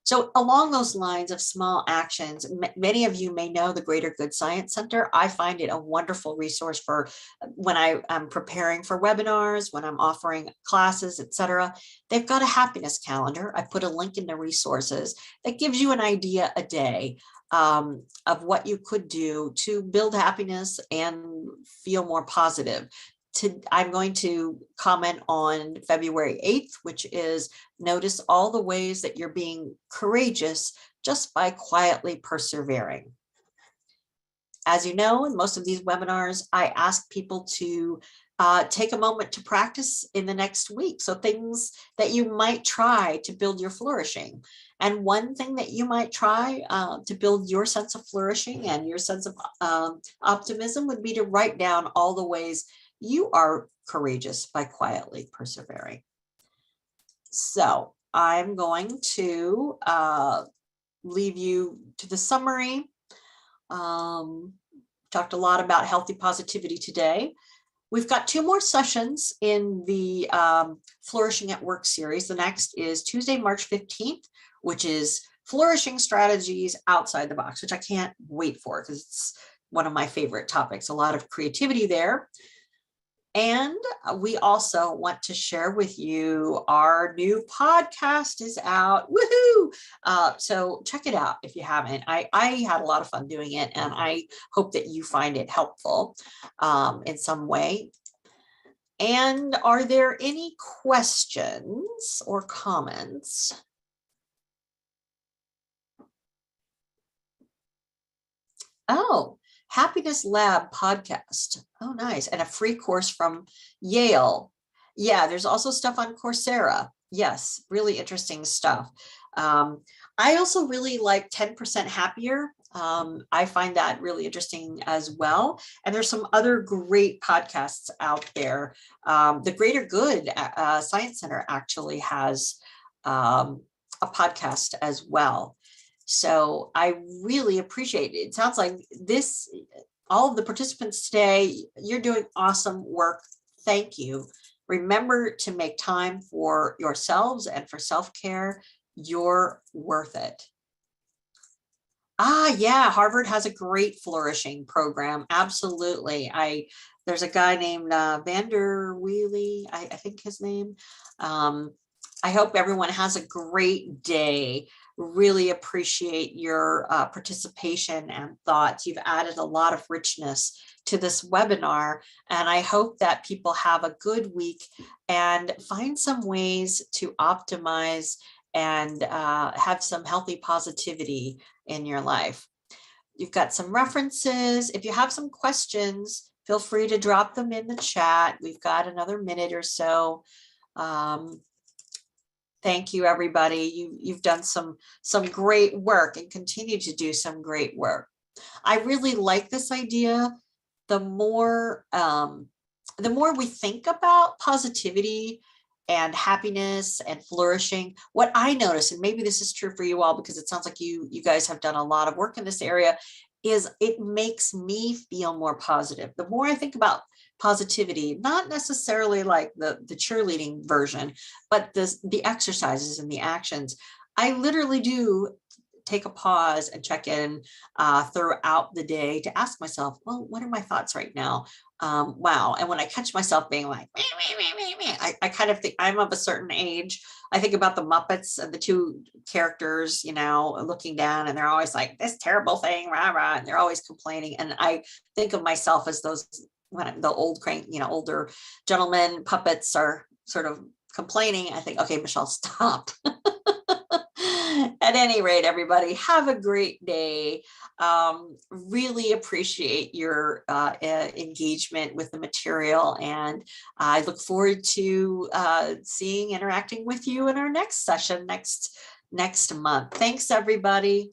So along those lines of small actions, many of you may know the Greater Good Science Center. I find it a wonderful resource for when I'm preparing for webinars, when I'm offering classes, etc. They've got a happiness calendar. I put a link in the resources that gives you an idea a day of what you could do to build happiness and feel more positive. I'm going to comment on February 8th, which is notice all the ways that you're being courageous just by quietly persevering. As you know, in most of these webinars, I ask people to take a moment to practice in the next week. So things that you might try to build your flourishing. And one thing that you might try to build your sense of flourishing and your sense of optimism would be to write down all the ways you are courageous by quietly persevering. So I'm going to leave you to the summary. Talked a lot about healthy positivity today. We've got 2 more sessions in the Flourishing at Work series. The next is Tuesday, March 15th, which is Flourishing Strategies Outside the Box, which I can't wait for because it's one of my favorite topics. A lot of creativity there. And we also want to share with you our new podcast is out. Woohoo! So check it out if you haven't. I had a lot of fun doing it, and I hope that you find it helpful in some way. And are there any questions or comments? Oh, Happiness Lab podcast. Oh, nice. And a free course from Yale. Yeah, there's also stuff on Coursera. Yes, really interesting stuff. I also really like 10% Happier. I find that really interesting as well. And there's some other great podcasts out there. The Greater Good Science Center actually has a podcast as well. So I really appreciate it. It sounds like all of the participants today, you're doing awesome work. Thank you. Remember to make time for yourselves and for self-care. You're worth it. Yeah, Harvard has a great flourishing program. Absolutely. There's a guy named Vander Wheely, I think his name. I hope everyone has a great day. Really appreciate your participation and thoughts. You've added a lot of richness to this webinar, and I hope that people have a good week and find some ways to optimize and have some healthy positivity in your life. You've got some references. If you have some questions, feel free to drop them in the chat. We've got another minute or so. Thank you, everybody. You've done some great work and continue to do some great work. I really like this idea. The more we think about positivity and happiness and flourishing, what I notice, and maybe this is true for you all because it sounds like you guys have done a lot of work in this area, is it makes me feel more positive. The more I think about positivity, not necessarily like the cheerleading version, but the exercises and the actions, I literally do take a pause and check in throughout the day to ask myself, well, what are my thoughts right now? Wow. And when I catch myself being like, meh, meh, meh, meh, meh, I kind of think I'm of a certain age. I think about the Muppets and the two characters, looking down, and they're always like, this terrible thing, rah, rah, and they're always complaining. And I think of myself as those, when the old crank, older gentlemen puppets are sort of complaining. I think, okay, Michelle, stop. At any rate, everybody, have a great day. Really appreciate your engagement with the material, and I look forward to interacting with you in our next session next month. Thanks, everybody.